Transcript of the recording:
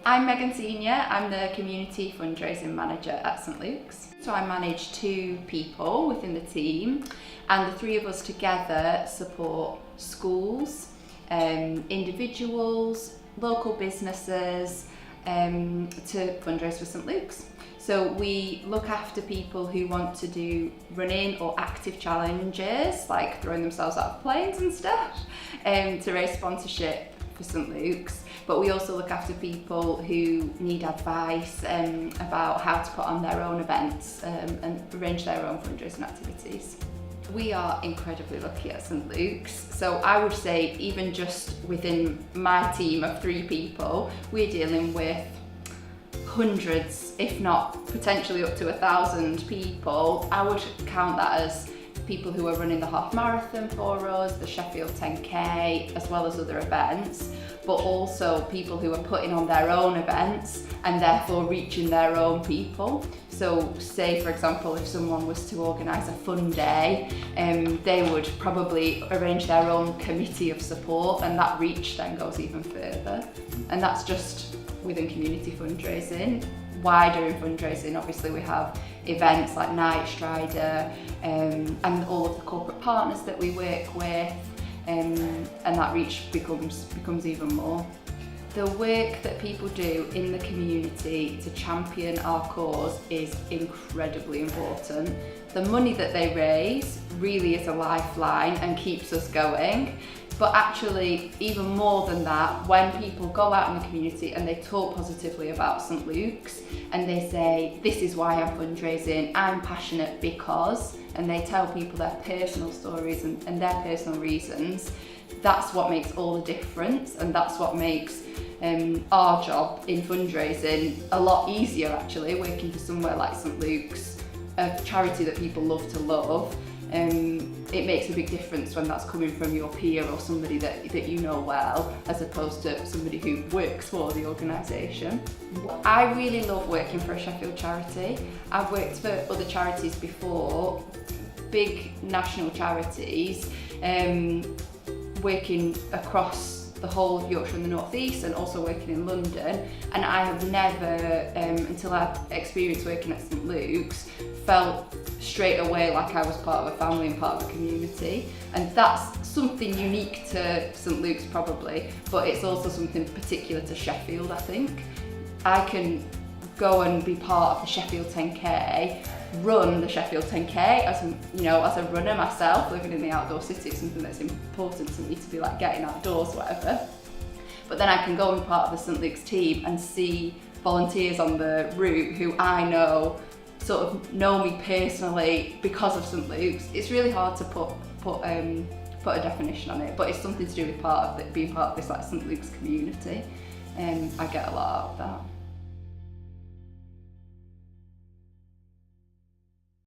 I'm Megan Senior, I'm the Community Fundraising Manager at St Luke's. So I manage 2 people within the team, and the 3 of us together support schools, individuals, local businesses to fundraise for St Luke's. So we look after people who want to do running or active challenges, like throwing themselves out of planes and stuff, to raise sponsorship for St Luke's. But we also look after people who need advice about how to put on their own events and arrange their own fundraising activities. We are incredibly lucky at St Luke's. So I would say even just within my team of 3 people, we're dealing with hundreds, if not potentially up to 1,000 people. I would count that as people who are running the half marathon for us, the Sheffield 10K, as well as other events, but also people who are putting on their own events and therefore reaching their own people. So say, for example, if someone was to organise a fun day, they would probably arrange their own committee of support, and that reach then goes even further. And that's just within community fundraising. Wider in fundraising, obviously we have events like Night Strider and all of the corporate partners that we work with, and that reach becomes even more. The work that people do in the community to champion our cause is incredibly important. The money that they raise really is a lifeline and keeps us going. But actually, even more than that, when people go out in the community and they talk positively about St Luke's and they say, this is why I'm fundraising, I'm passionate because, and they tell people their personal stories and their personal reasons, that's what makes all the difference, and that's what makes our job in fundraising a lot easier actually, working for somewhere like St Luke's, a charity that people love to love. It makes a big difference when that's coming from your peer or somebody that you know well, as opposed to somebody who works for the organisation. I really love working for a Sheffield charity. I've worked for other charities before, big national charities, working across the whole of Yorkshire and the North East, and also working in London, and I have never, until I've experienced working at St Luke's, felt straight away like I was part of a family and part of a community. And that's something unique to St Luke's probably, but it's also something particular to Sheffield, I think. I can go and be part of the Sheffield 10K, run the Sheffield 10K as a runner myself, living in the outdoor city. It's something that's important to me, to be like getting outdoors, whatever. But then I can go and be part of the St Luke's team and see volunteers on the route who I know sort of know me personally because of St Luke's. It's really hard to put a definition on it, but it's something to do with being part of this like St Luke's community, and I get a lot out of that.